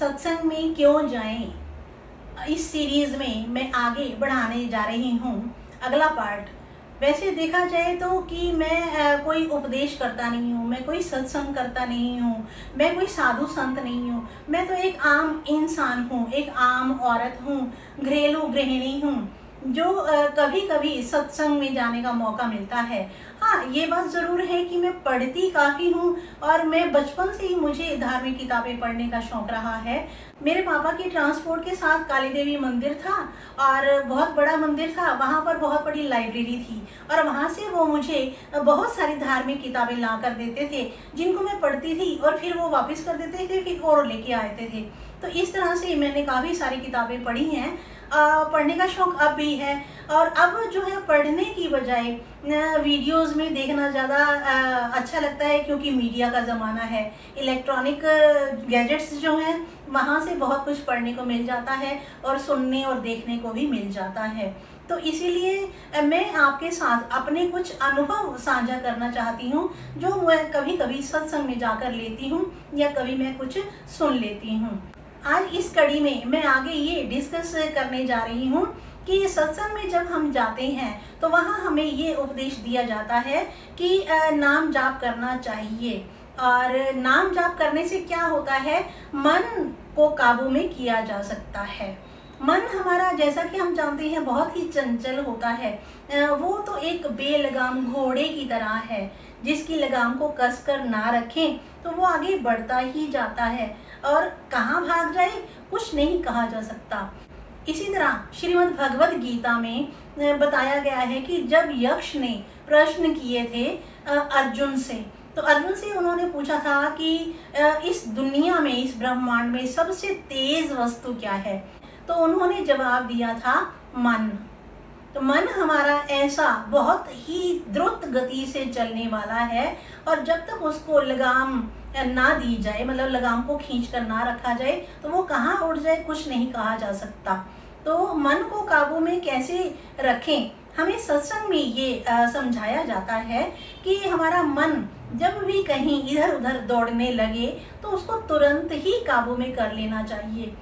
सत्संग में क्यों जाएं, इस सीरीज में मैं आगे बढ़ाने जा रही हूँ अगला पार्ट। वैसे देखा जाए तो कि मैं कोई उपदेश करता नहीं हूँ, मैं कोई सत्संग करता नहीं हूँ, मैं कोई साधु संत नहीं हूँ। मैं तो एक आम इंसान हूँ, एक आम औरत हूँ, घरेलू गृहिणी हूँ जो कभी कभी सत्संग में जाने का मौका मिलता है। हाँ, ये बात ज़रूर है कि मैं पढ़ती काफ़ी हूँ और मैं बचपन से ही मुझे धार्मिक किताबें पढ़ने का शौक़ रहा है। मेरे पापा के ट्रांसपोर्ट के साथ काली देवी मंदिर था और बहुत बड़ा मंदिर था, वहाँ पर बहुत बड़ी लाइब्रेरी थी और वहाँ से वो मुझे बहुत सारी धार्मिक किताबें ला कर देते थे जिनको मैं पढ़ती थी और फिर वो वापस कर देते थे, फिर और लेके आते थे। तो इस तरह से मैंने काफ़ी सारी किताबें पढ़ी हैं। पढ़ने का शौक़ अब भी है और अब जो है पढ़ने की बजाय वीडियोस में देखना ज़्यादा अच्छा लगता है, क्योंकि मीडिया का ज़माना है। इलेक्ट्रॉनिक गैजेट्स जो हैं वहाँ से बहुत कुछ पढ़ने को मिल जाता है और सुनने और देखने को भी मिल जाता है। तो इसीलिए मैं आपके साथ अपने कुछ अनुभव साझा करना चाहती हूँ जो मैं कभी कभी सत्संग में जाकर लेती हूँ या कभी मैं कुछ सुन लेती हूँ। आज इस कड़ी में मैं आगे ये डिस्कस करने जा रही हूँ कि सत्संग में जब हम जाते हैं तो वहाँ हमें ये उपदेश दिया जाता है कि नाम जाप करना चाहिए। और नाम जाप करने से क्या होता है, मन को काबू में किया जा सकता है। मन हमारा, जैसा कि हम जानते हैं, बहुत ही चंचल होता है। वो तो एक बेलगाम घोड़े की तरह है, जिसकी लगाम को कसकर ना रखें तो वो आगे बढ़ता ही जाता है और कहाँ भाग जाए कुछ नहीं कहा जा सकता। इसी तरह श्रीमद् भगवद गीता में बताया गया है कि जब यक्ष ने प्रश्न किए थे अर्जुन से, तो अर्जुन से उन्होंने पूछा था कि इस दुनिया में, इस ब्रह्मांड में सबसे तेज वस्तु क्या है, तो उन्होंने जवाब दिया था मन। तो मन हमारा ऐसा बहुत ही द्रुत गति से चलने वाला है और जब तक उसको लगाम ना दी जाए, मतलब लगाम को खींच कर ना रखा जाए, तो वो कहाँ उड़ जाए कुछ नहीं कहा जा सकता। तो मन को काबू में कैसे रखें, हमें सत्संग में ये समझाया जाता है कि हमारा मन जब भी कहीं इधर उधर दौड़ने लगे तो उसको तुरंत ही काबू में कर लेना चाहिए।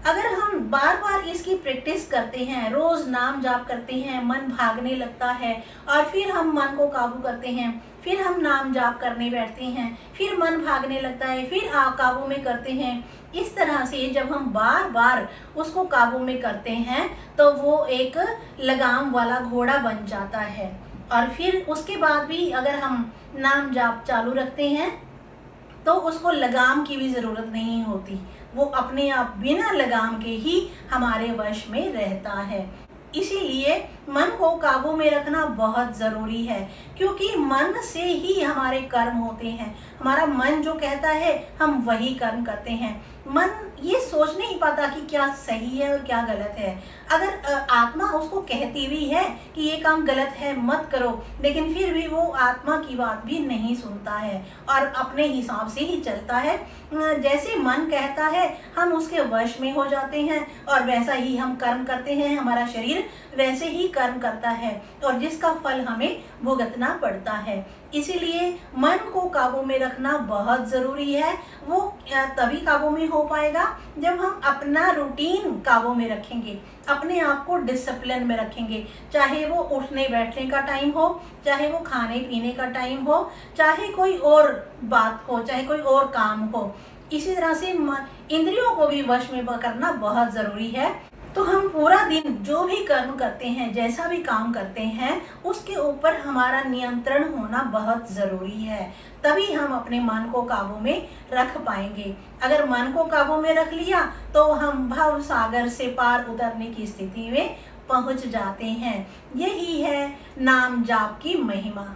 अगर हम बार बार इसकी प्रैक्टिस करते हैं, रोज नाम जाप करते हैं, मन भागने लगता है और फिर हम मन को काबू करते हैं, फिर हम नाम जाप करने बैठते हैं, फिर मन भागने लगता है, फिर काबू में करते हैं। इस तरह से जब हम बार बार उसको काबू में करते हैं तो वो एक लगाम वाला घोड़ा बन जाता है और फिर उसके बाद भी अगर हम नाम जाप चालू रखते हैं तो उसको लगाम की भी ज़रूरत नहीं होती, वो अपने आप बिना लगाम के ही हमारे वश में रहता है। इसीलिए मन को काबू में रखना बहुत ज़रूरी है, क्योंकि मन से ही हमारे कर्म होते हैं। हमारा मन जो कहता है हम वही कर्म करते हैं। मन ये सोच नहीं पाता कि क्या सही है और क्या गलत है। अगर आत्मा उसको कहती भी है कि ये काम गलत है मत करो, लेकिन फिर भी वो आत्मा की बात भी नहीं सुनता है और अपने हिसाब से ही चलता है। जैसे मन कहता है हम उसके वश में हो जाते हैं और वैसा ही हम कर्म करते हैं। हमारा शरीर वैसे ही कर्म करता है और जिसका फल हमें भुगतना पड़ता है। इसीलिए मन को काबू में रखना बहुत ज़रूरी है। वो तभी काबू में हो पाएगा जब हम अपना रूटीन काबू में रखेंगे, अपने आप को डिसिप्लिन में रखेंगे। चाहे वो उठने बैठने का टाइम हो, चाहे वो खाने पीने का टाइम हो, चाहे कोई और बात हो, चाहे कोई और काम हो। इसी तरह से इंद्रियों को भी वश में करना बहुत ज़रूरी है। तो हम पूरा दिन जो भी कर्म करते हैं, जैसा भी काम करते हैं, उसके ऊपर हमारा नियंत्रण होना बहुत ज़रूरी है। तभी हम अपने मन को काबू में रख पाएंगे। अगर मन को काबू में रख लिया तो हम भव सागर से पार उतरने की स्थिति में पहुंच जाते हैं। यही है नाम जाप की महिमा।